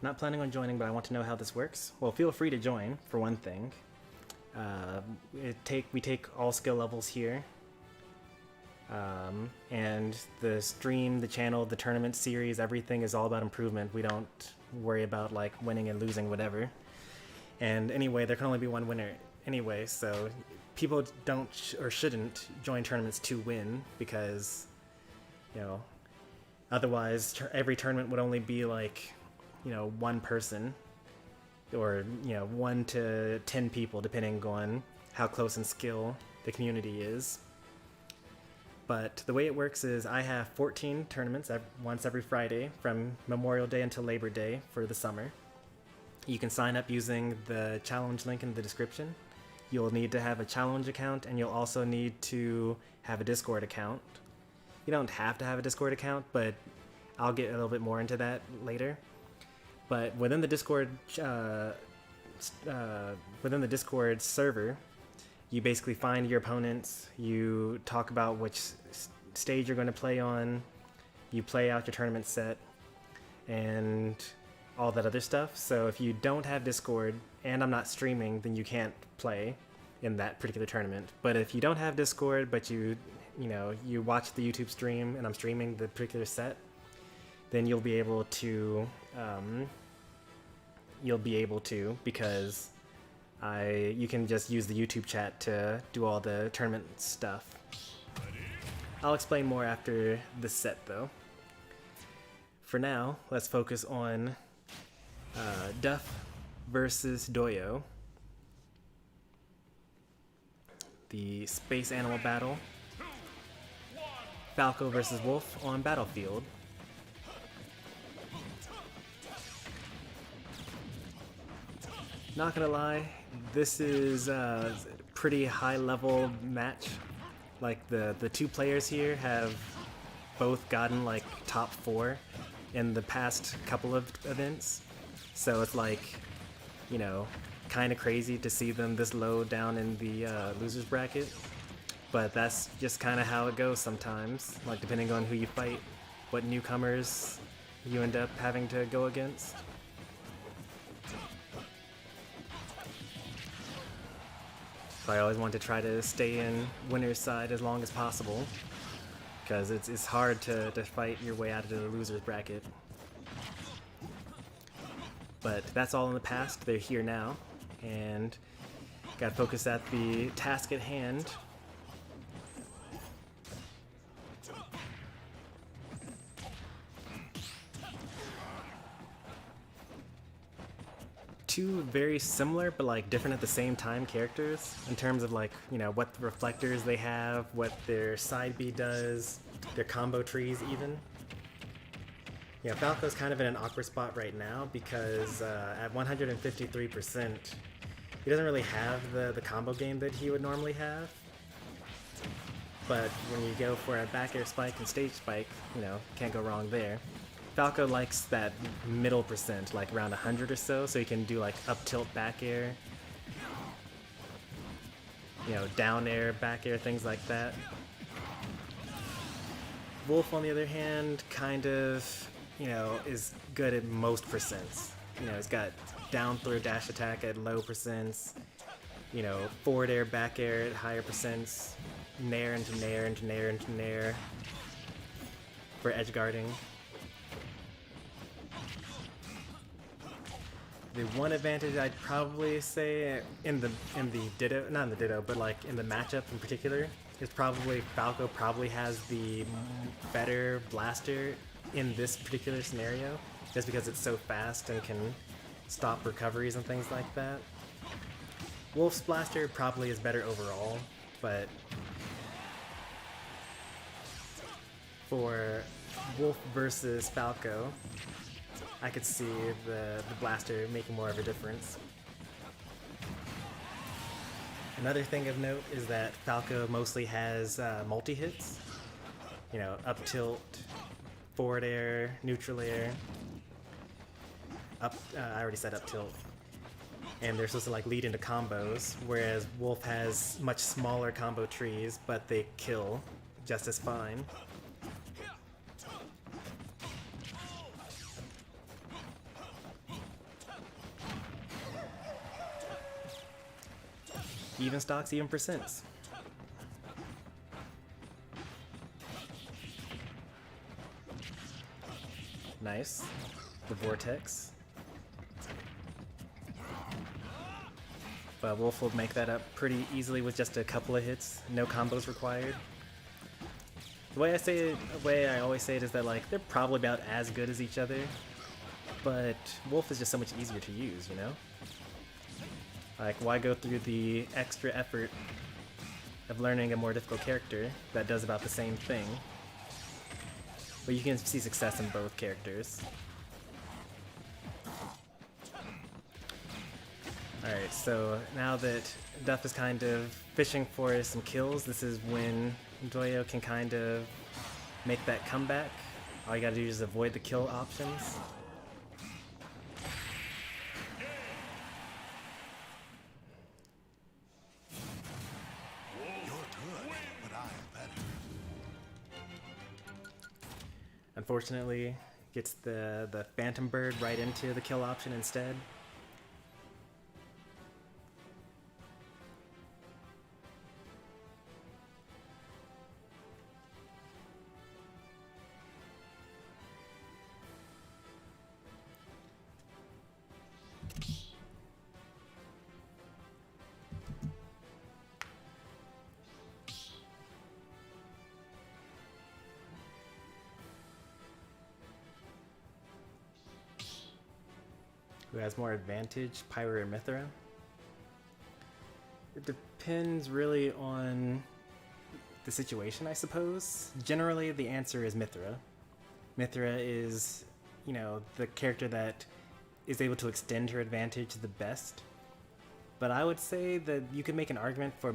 Not planning on joining, but I want to know how this works. Well, feel free to join, for one thing. We take all skill levels here. And the stream, the channel, the tournament series, everything is all about improvement. We don't worry about like winning and losing, whatever. And anyway, there can only be one winner anyway, so people don't or shouldn't join tournaments to win, because, you know, otherwise every tournament would only be like, you know, one person, or, you know, 1 to 10 people, depending on how close in skill the community is. But the way it works is I have 14 tournaments once every Friday from Memorial Day until Labor Day for the summer. You can sign up using the challenge link in the description. You'll need to have a challenge account, and you'll also need to have a Discord account. You don't have to have a Discord account, but I'll get a little bit more into that later. But within the Discord server, you basically find your opponents, you talk about which stage you're going to play on, you play out your tournament set, and all that other stuff. So if you don't have Discord and I'm not streaming, then you can't play in that particular tournament. But if you don't have Discord, but you watch the YouTube stream and I'm streaming the particular set, then you'll be able to because you can just use the YouTube chat to do all the tournament stuff. I'll explain more after this set though. For now, let's focus on DUF versus Doyo. The space animal battle. Falco versus Wolf on Battlefield. Not gonna lie, this is a pretty high level match. Like the two players here have both gotten like top 4 in the past couple of events. So it's like, you know, kind of crazy to see them this low down in the losers bracket. But that's just kind of how it goes sometimes, like depending on who you fight, what newcomers you end up having to go against. So I always want to try to stay in winner's side as long as possible, because it's hard to fight your way out of the loser's bracket. But that's all in the past, they're here now, and gotta focus at the task at hand. Two very similar but like different at the same time characters in terms of like, you know, what reflectors they have, what their side B does, their combo trees even. Yeah, Falco's kind of in an awkward spot right now because at 153%, he doesn't really have the combo game that he would normally have. But when you go for a back air spike and stage spike, you know, can't go wrong there. Falco likes that middle percent, like around 100 or so he can do like up tilt back air, you know, down air, back air, things like that. Wolf, on the other hand, kind of, you know, is good at most percents. You know, he's got down throw dash attack at low percents, you know, forward air, back air at higher percents, nair into nair into nair into nair for edge guarding. The one advantage I'd probably say in the ditto, not in the ditto, but like in the matchup in particular, is probably Falco probably has the better blaster in this particular scenario, just because it's so fast and can stop recoveries and things like that. Wolf's blaster probably is better overall, but for Wolf versus Falco, I could see the blaster making more of a difference. Another thing of note is that Falco mostly has multi-hits. You know, up tilt, forward air, neutral air, up, I already said up tilt. And they're supposed to like lead into combos, whereas Wolf has much smaller combo trees, but they kill just as fine. Even stocks, even percents. Nice. The vortex. But Wolf will make that up pretty easily with just a couple of hits. No combos required. The way I say it, the way I always say it is that like they're probably about as good as each other, but Wolf is just so much easier to use, you know? Like, why go through the extra effort of learning a more difficult character that does about the same thing? But you can see success in both characters. Alright, so now that Duff is kind of fishing for some kills, this is when Doyo can kind of make that comeback. All you gotta do is avoid the kill options. Unfortunately, gets the Phantom Bird right into the kill option instead. Who has more advantage, Pyra or Mithra? It depends really on the situation, I suppose. Generally, the answer is Mithra. Mithra is, you know, the character that is able to extend her advantage the best. But I would say that you could make an argument for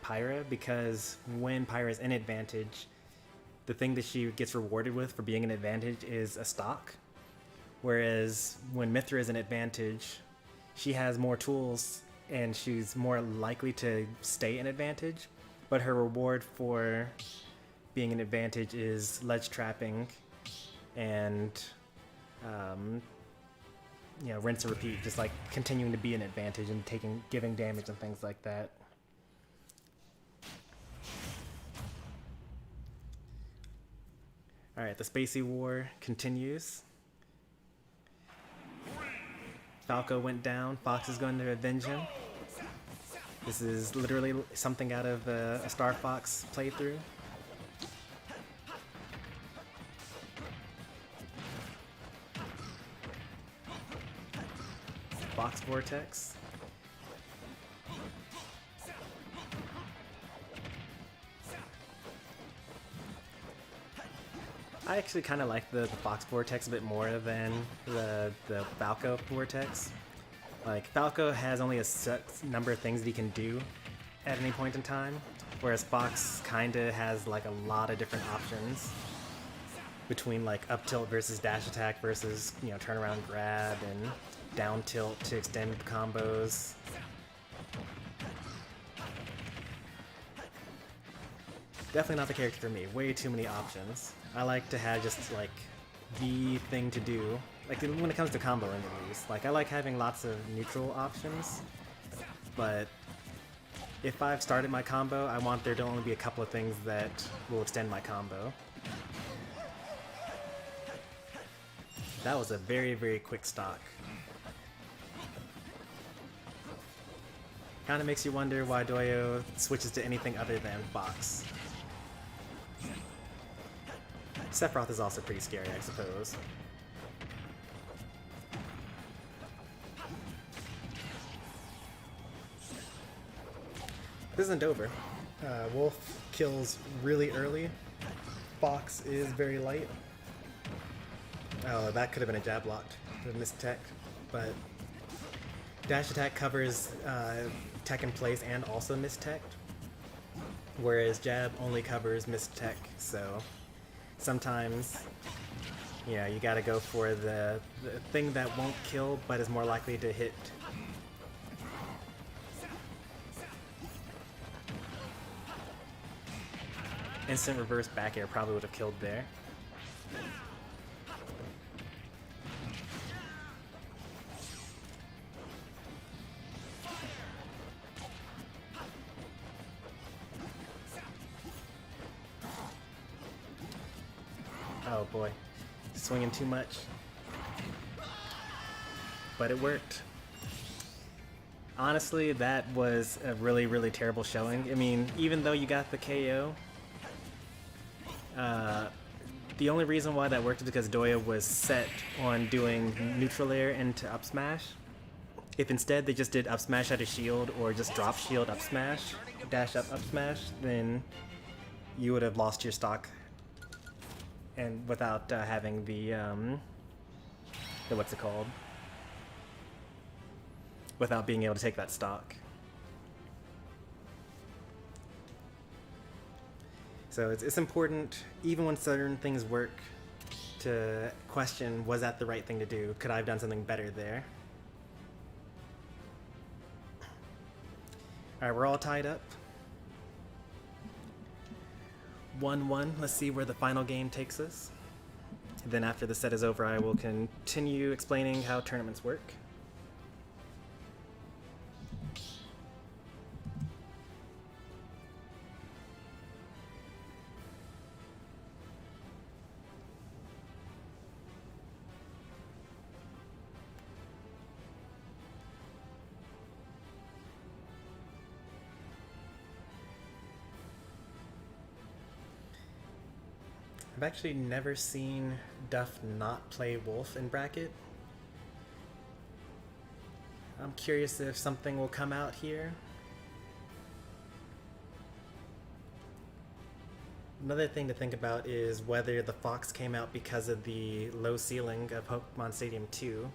Pyra, because when Pyra is in advantage, the thing that she gets rewarded with for being an advantage is a stock. Whereas when Mithra is an advantage, she has more tools and she's more likely to stay an advantage, but her reward for being an advantage is ledge trapping and you know, rinse and repeat, just like continuing to be an advantage and giving damage and things like that. Alright, the Spacey War continues. Falco went down, Fox is going to avenge him. This is literally something out of a Star Fox playthrough. Fox Vortex. I actually kind of like the Fox Vortex a bit more than the Falco Vortex. Like, Falco has only a set number of things that he can do at any point in time, whereas Fox kind of has like a lot of different options between like up tilt versus dash attack versus, you know, turn around grab and down tilt to extend combos. Definitely not the character for me. Way too many options. I like to have just like the thing to do. Like when it comes to combo enemies, like I like having lots of neutral options, but if I've started my combo, I want there to only be a couple of things that will extend my combo. That was a very, very quick stock. Kinda makes you wonder why Doyo switches to anything other than Fox. Sephiroth is also pretty scary, I suppose. This isn't over. Wolf kills really early. Fox is very light. Oh, that could have been a jab locked. Missed tech, but dash attack covers tech in place and also missed tech, whereas jab only covers missed tech. So sometimes, yeah, you gotta go for the thing that won't kill but is more likely to hit. Instant reverse back air probably would have killed there. Oh boy, swinging too much. But it worked. Honestly, that was a really, really terrible showing. I mean, even though you got the KO, the only reason why that worked is because Doyo was set on doing neutral air into up smash. If instead they just did up smash out of shield or just drop shield up smash, dash up smash, then you would have lost your stock, and without having the what's it called? Without being able to take that stock. So it's important, even when certain things work, to question, was that the right thing to do? Could I have done something better there? Alright, we're all tied up. 1-1, let's see where the final game takes us. And then after the set is over, I will continue explaining how tournaments work. I've actually never seen DUF not play Wolf in bracket. I'm curious if something will come out here. Another thing to think about is whether the Fox came out because of the low ceiling of Pokemon Stadium 2.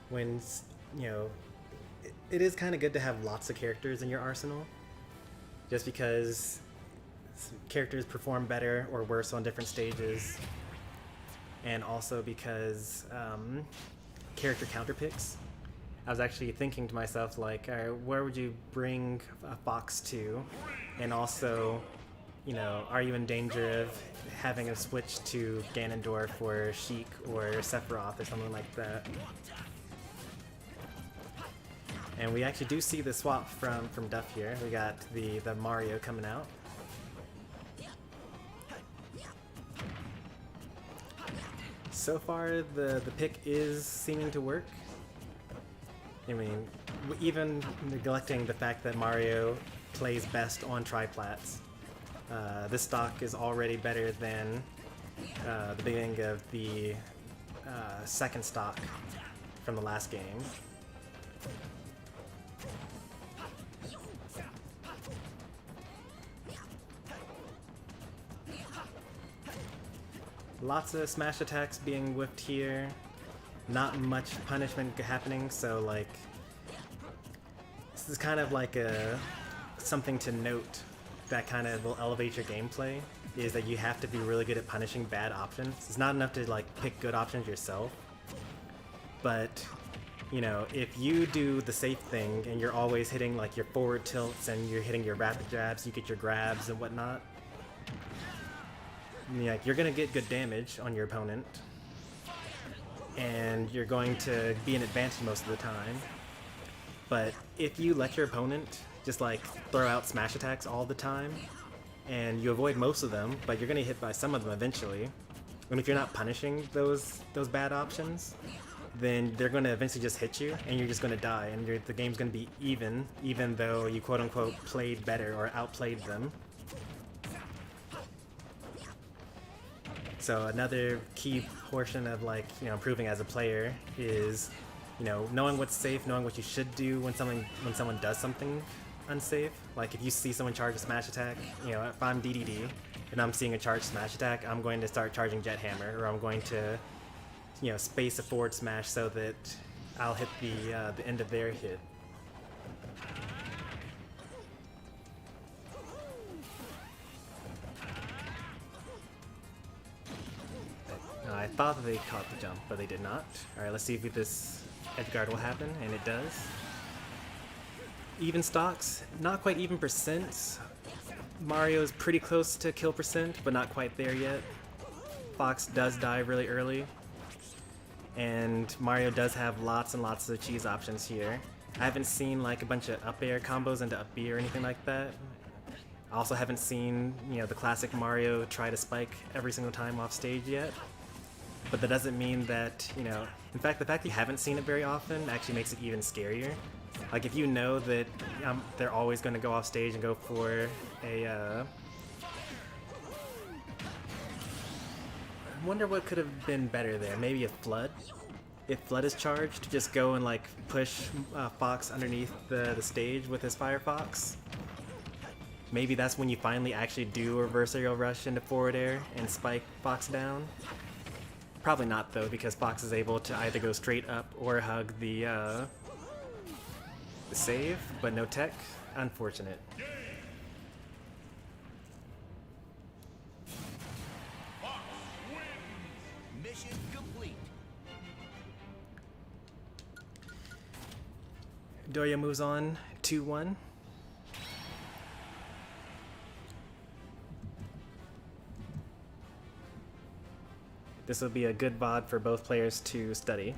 When, you know, it is kind of good to have lots of characters in your arsenal, just because characters perform better or worse on different stages, and also because character counter picks. I was actually thinking to myself, like, all right, where would you bring a Fox to? And also, you know, are you in danger of having a switch to Ganondorf or Sheik or Sephiroth or something like that? And we actually do see the swap from DUF here. We got the Mario coming out. So far, the pick is seeming to work. I mean, even neglecting the fact that Mario plays best on triplats, this stock is already better than the beginning of the second stock from the last game. Lots of smash attacks being whipped here. Not much punishment happening, so like this is kind of like something to note that kind of will elevate your gameplay, is that you have to be really good at punishing bad options. It's not enough to like pick good options yourself, but you know, if you do the safe thing and you're always hitting like your forward tilts and you're hitting your rapid jabs, you get your grabs and whatnot, yeah, you're gonna get good damage on your opponent, and you're going to be an advantage most of the time. But if you let your opponent just like throw out smash attacks all the time, and you avoid most of them, but you're gonna get hit by some of them eventually, and if you're not punishing those bad options, then they're gonna eventually just hit you, and you're just gonna die, and the game's gonna be even though you quote-unquote played better or outplayed them. So another key portion of, like, you know, improving as a player is, you know, knowing what's safe, knowing what you should do when someone does something unsafe. Like if you see someone charge a smash attack, you know, if I'm DDD and I'm seeing a charged smash attack, I'm going to start charging Jet Hammer, or I'm going to, you know, space a forward smash so that I'll hit the end of their hit. I thought that they caught the jump, but they did not. Alright, let's see if this edge guard will happen, and it does. Even stocks, not quite even percents. Mario's pretty close to kill percent, but not quite there yet. Fox does die really early. and Mario does have lots and lots of cheese options here. I haven't seen like a bunch of up air combos into up B or anything like that. I also haven't seen, you know, the classic Mario try to spike every single time off stage yet. But that doesn't mean that, you know, in fact, the fact that you haven't seen it very often actually makes it even scarier. Like, if you know that they're always going to go off stage and go for a, I wonder what could have been better there. Maybe a Flood? If Flood is charged, just go and, like, push Fox underneath the stage with his Firefox. Maybe that's when you finally actually do a reverse aerial rush into forward air and spike Fox down. Probably not, though, because Fox is able to either go straight up or hug the save, but no tech. Unfortunate. Mission complete. Doyo moves on 2-1. This will be a good VOD for both players to study.